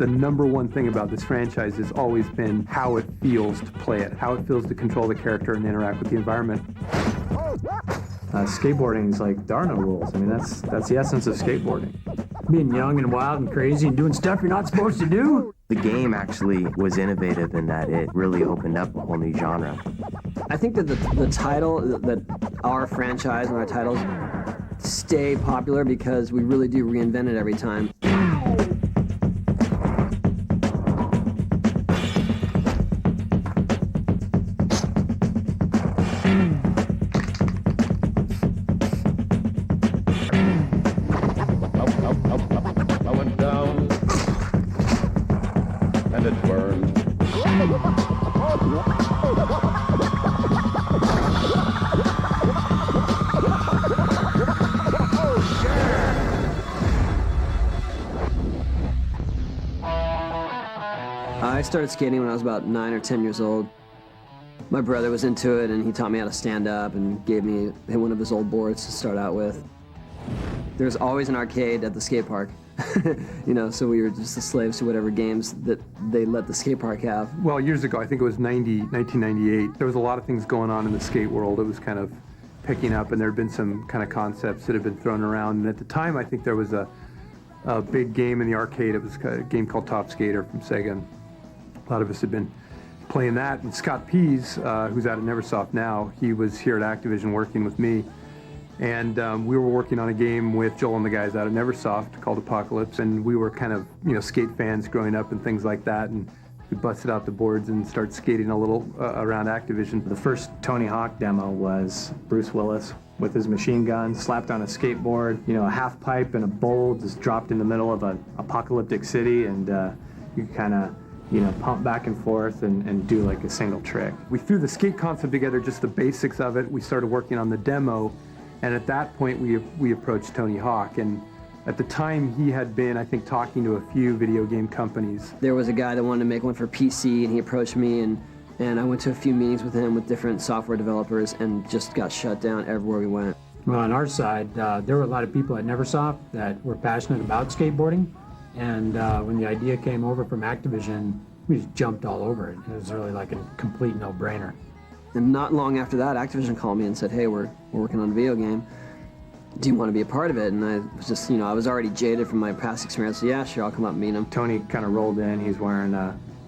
The number one thing about this franchise has always been how it feels to play it, how it feels to control the character and interact with the environment. Skateboarding is like, there are no rules. I mean, that's the essence of skateboarding. Being young and wild and crazy and doing stuff you're not supposed to do. The game actually was innovative in that it really opened up a whole new genre. I think that the title, that our franchise and our titles stay popular because we really do reinvent it every time. I started skating when I was about 9 or 10 years old. My brother was into it, and he taught me how to stand up and gave me one of his old boards to start out with. There's always an arcade at the skate park, so we were just the slaves to whatever games that they let the skate park have. Well, years ago, I think it was 1998, there was a lot of things going on in the skate world. It was kind of picking up, and there had been some kind of concepts that had been thrown around. And at the time, I think there was a big game in the arcade. It was a game called Top Skater from Sega. A lot of us had been playing that, and Scott Pease, who's out at Neversoft now, he was here at Activision working with me, and we were working on a game with Joel and the guys out at Neversoft called Apocalypse, and we were kind of, skate fans growing up and things like that, and we busted out the boards and started skating a little around Activision. The first Tony Hawk demo was Bruce Willis with his machine gun, slapped on a skateboard, a half pipe and a bowl just dropped in the middle of an apocalyptic city, and you kind of pump back and forth and do like a single trick. We threw the skate concept together, just the basics of it. We started working on the demo, and at that point we approached Tony Hawk, and at the time he had been, I think, talking to a few video game companies. There was a guy that wanted to make one for PC, and he approached me, and I went to a few meetings with him with different software developers and just got shut down everywhere we went. Well, on our side, there were a lot of people at Neversoft that were passionate about skateboarding. And when the idea came over from Activision, we just jumped all over it. It was really like a complete no-brainer. And not long after that, Activision called me and said, hey, we're working on a video game. Do you want to be a part of it? And I was just, I was already jaded from my past experience. So yeah, sure, I'll come up and meet him. Tony kind of rolled in. He's wearing,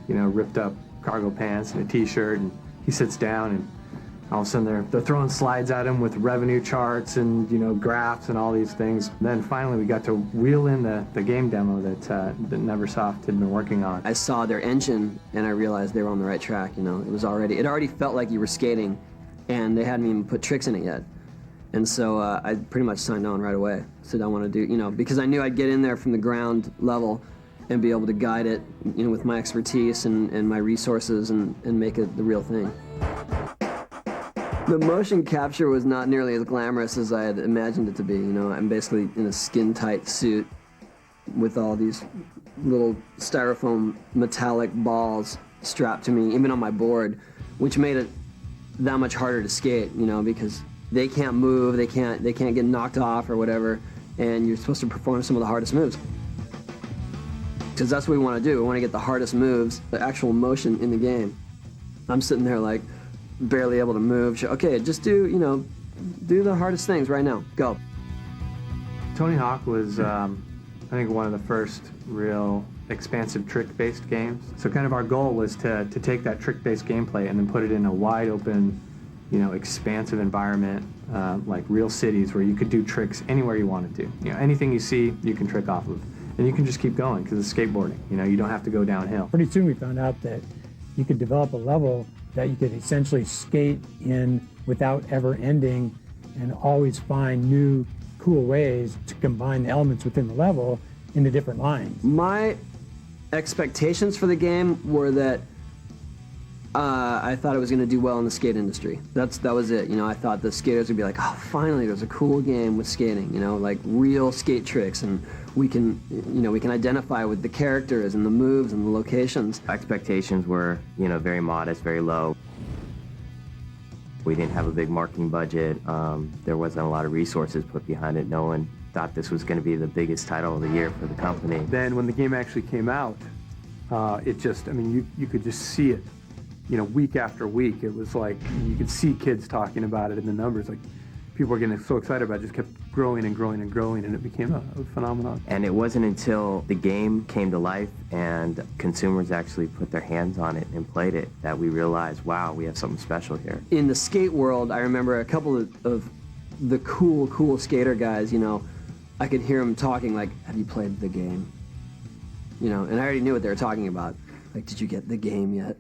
ripped up cargo pants and a T-shirt, and he sits down, and all of a sudden they're throwing slides at him with revenue charts and graphs and all these things. Then finally we got to wheel in the game demo that Neversoft had been working on. I saw their engine and I realized they were on the right track. It already felt like you were skating, and they hadn't even put tricks in it yet. And so I pretty much signed on right away. Said I want to do, because I knew I'd get in there from the ground level and be able to guide it, with my expertise and my resources and make it the real thing. The motion capture was not nearly as glamorous as I had imagined it to be. I'm basically in a skin-tight suit with all these little styrofoam metallic balls strapped to me, even on my board, which made it that much harder to skate, because they can't move, they can't get knocked off or whatever, and you're supposed to perform some of the hardest moves. Because that's what we want to do. We want to get the hardest moves, the actual motion in the game. I'm sitting there like, barely able to move. Okay, just do the hardest things right now. Go. Tony Hawk was, I think, one of the first real expansive trick-based games. So kind of our goal was to take that trick-based gameplay and then put it in a wide open, expansive environment, like real cities where you could do tricks anywhere you wanted to. Anything you see, you can trick off of. And you can just keep going because it's skateboarding. You don't have to go downhill. Pretty soon we found out that you could develop a level that you could essentially skate in without ever ending and always find new cool ways to combine the elements within the level into different lines. My expectations for the game were that I thought it was going to do well in the skate industry. That was it. I thought the skaters would be like, oh, finally there's a cool game with skating, like real skate tricks, and we can identify with the characters and the moves and the locations. Expectations were, very modest, very low. We didn't have a big marketing budget. There wasn't a lot of resources put behind it. No one thought this was going to be the biggest title of the year for the company. Then when the game actually came out, It just, I mean, you could just see it, week after week. It was like, you could see kids talking about it in the numbers. Like, people were getting so excited about it, just kept growing and growing and growing, and it became a phenomenon. And it wasn't until the game came to life and consumers actually put their hands on it and played it that we realized, wow, we have something special here. In the skate world, I remember a couple of the cool skater guys, I could hear them talking like, have you played the game? And I already knew what they were talking about. Like, did you get the game yet?